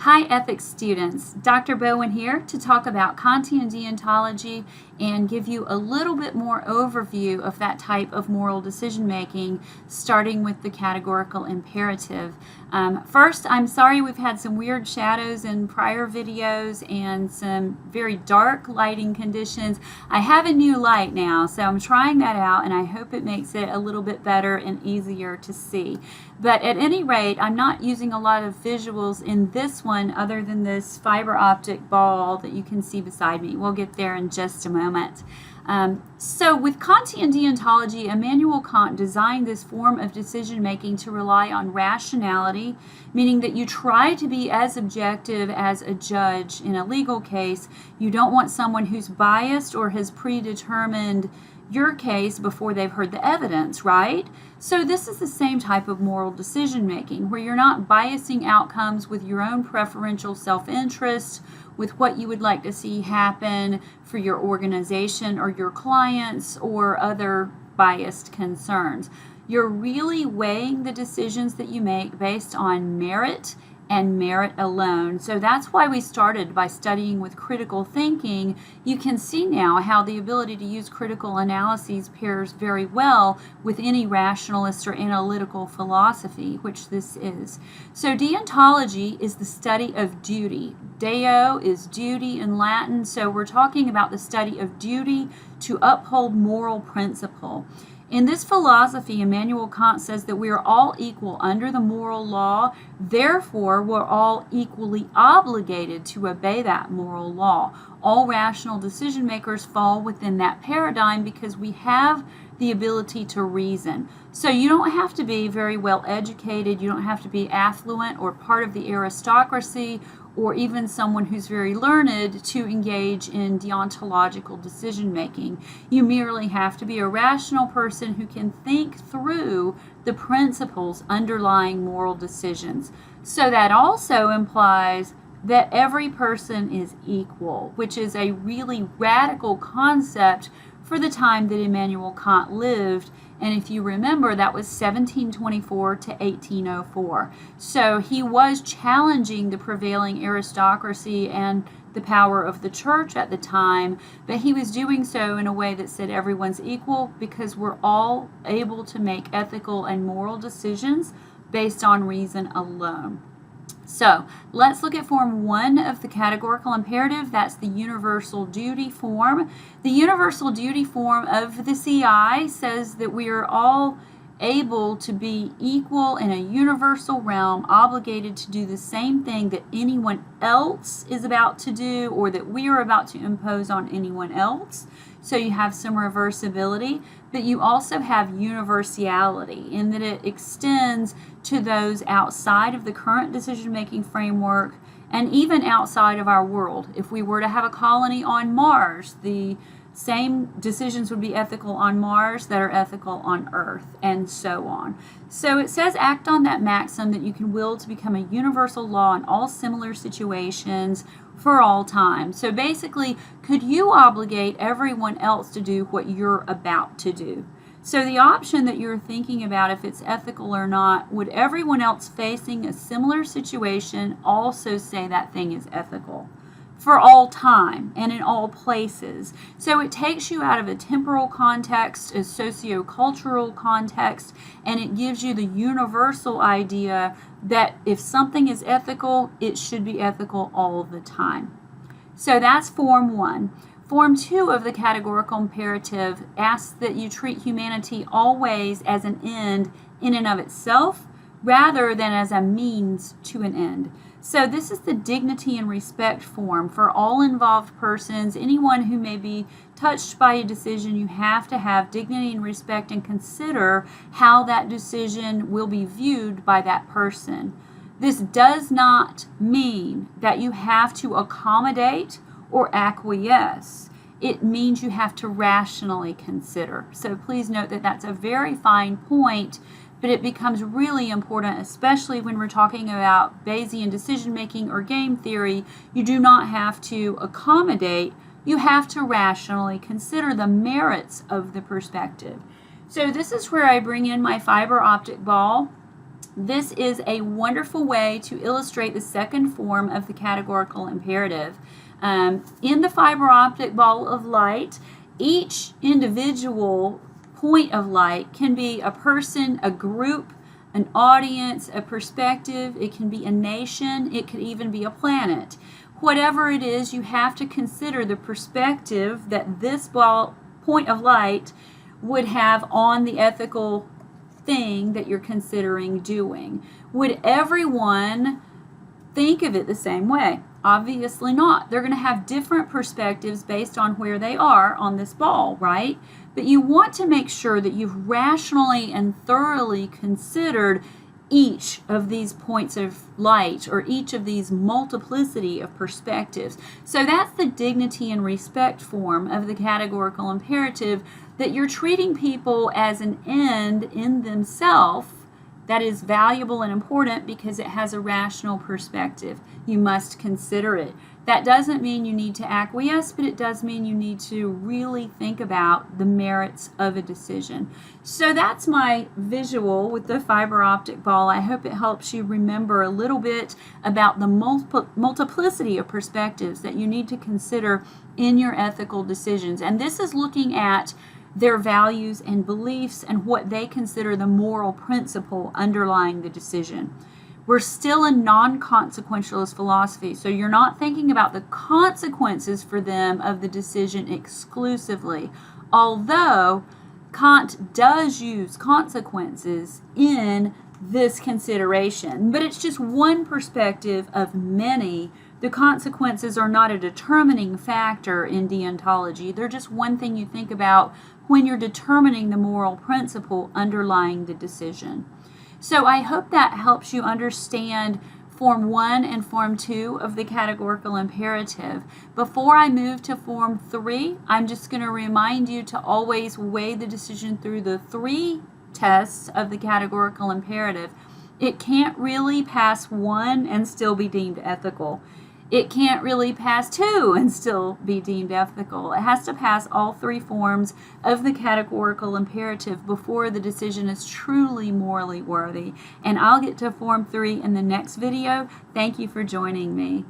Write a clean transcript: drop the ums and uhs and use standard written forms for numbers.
Hi ethics students, Dr. Bowen here to talk about Cont and Deontology and give you a little bit more overview of that type of moral decision making, starting with the categorical imperative. First, I'm sorry we've had some weird shadows in prior videos and some very dark lighting conditions. I have a new light now, so I'm trying that out and I hope it makes it a little bit better and easier to see. But at any rate, I'm not using a lot of visuals in this one other than this fiber optic ball that you can see beside me. We'll get there in just a moment. So with Cont and Deontology, Immanuel Kant designed this form of decision making to rely on rationality, meaning that you try to be as objective as a judge in a legal case. You don't want someone who's biased or has predetermined your case before they've heard the evidence, right? So this is the same type of moral decision making where you're not biasing outcomes with your own preferential self-interest, with what you would like to see happen for your organization or your clients or other biased concerns. You're really weighing the decisions that you make based on merit and merit alone. So that's why we started by studying with critical thinking. You can see now how the ability to use critical analyses pairs very well with any rationalist or analytical philosophy, which this is. So deontology is the study of duty. Deo is duty in Latin, so we're talking about the study of duty to uphold moral principle. In this philosophy, Immanuel Kant says that we are all equal under the moral law, therefore we're all equally obligated to obey that moral law. All rational decision makers fall within that paradigm because we have the ability to reason. So you don't have to be very well educated, you don't have to be affluent or part of the aristocracy or even someone who's very learned to engage in deontological decision making. You merely have to be a rational person who can think through the principles underlying moral decisions. So that also implies that every person is equal, which is a really radical concept for the time that Immanuel Kant lived. And if you remember, that was 1724 to 1804. So he was challenging the prevailing aristocracy and the power of the church at the time, but he was doing so in a way that said everyone's equal because we're all able to make ethical and moral decisions based on reason alone. So let's look at form 1 of the categorical imperative. That's the universal duty form. The universal duty form of the CI says that we are all able to be equal in a universal realm, obligated to do the same thing that anyone else is about to do or that we are about to impose on anyone else. So you have some reversibility, but you also have universality in that it extends to those outside of the current decision-making framework and even outside of our world. If we were to have a colony on Mars, the same decisions would be ethical on Mars that are ethical on Earth, and so on. So it says act on that maxim that you can will to become a universal law in all similar situations for all time. So basically, could you obligate everyone else to do what you're about to do? So the option that you're thinking about if it's ethical or not, would everyone else facing a similar situation also say that thing is ethical? For all time and in all places. So it takes you out of a temporal context, a socio-cultural context, and it gives you the universal idea that if something is ethical, it should be ethical all the time. So that's form 1. Form 2 of the categorical imperative asks that you treat humanity always as an end in and of itself rather than as a means to an end. So this is the dignity and respect form for all involved persons. Anyone who may be touched by a decision, you have to have dignity and respect and consider how that decision will be viewed by that person. This does not mean that you have to accommodate or acquiesce. It means you have to rationally consider. So please note that that's a very fine point, but it becomes really important, especially when we're talking about Bayesian decision-making or game theory. You do not have to accommodate, you have to rationally consider the merits of the perspective. So this is where I bring in my fiber optic ball. This is a wonderful way to illustrate the second form of the categorical imperative. In the fiber optic ball of light, each individual point of light can be a person, a group, an audience, a perspective. It can be a nation. It could even be a planet. Whatever it is, you have to consider the perspective that this point of light would have on the ethical thing that you're considering doing. Would everyone think of it the same way? Obviously not. They're going to have different perspectives based on where they are on this ball, right? But you want to make sure that you've rationally and thoroughly considered each of these points of light or each of these multiplicity of perspectives. So that's the dignity and respect form of the categorical imperative, that you're treating people as an end in themselves that is valuable and important because it has a rational perspective. You must consider it. That doesn't mean you need to acquiesce, but it does mean you need to really think about the merits of a decision. So that's my visual with the fiber optic ball. I hope it helps you remember a little bit about the multiplicity of perspectives that you need to consider in your ethical decisions. And this is looking at their values and beliefs and what they consider the moral principle underlying the decision. We're still in non-consequentialist philosophy, so you're not thinking about the consequences for them of the decision exclusively, although Kant does use consequences in this consideration, but it's just one perspective of many. The consequences are not a determining factor in deontology. They're just one thing you think about when you're determining the moral principle underlying the decision. So I hope that helps you understand Form 1 and Form 2 of the categorical imperative. Before I move to Form 3, I'm just going to remind you to always weigh the decision through the 3 tests of the categorical imperative. It can't really pass 1 and still be deemed ethical. It can't really pass 2 and still be deemed ethical. It has to pass all 3 forms of the categorical imperative before the decision is truly morally worthy. And I'll get to Form 3 in the next video. Thank you for joining me.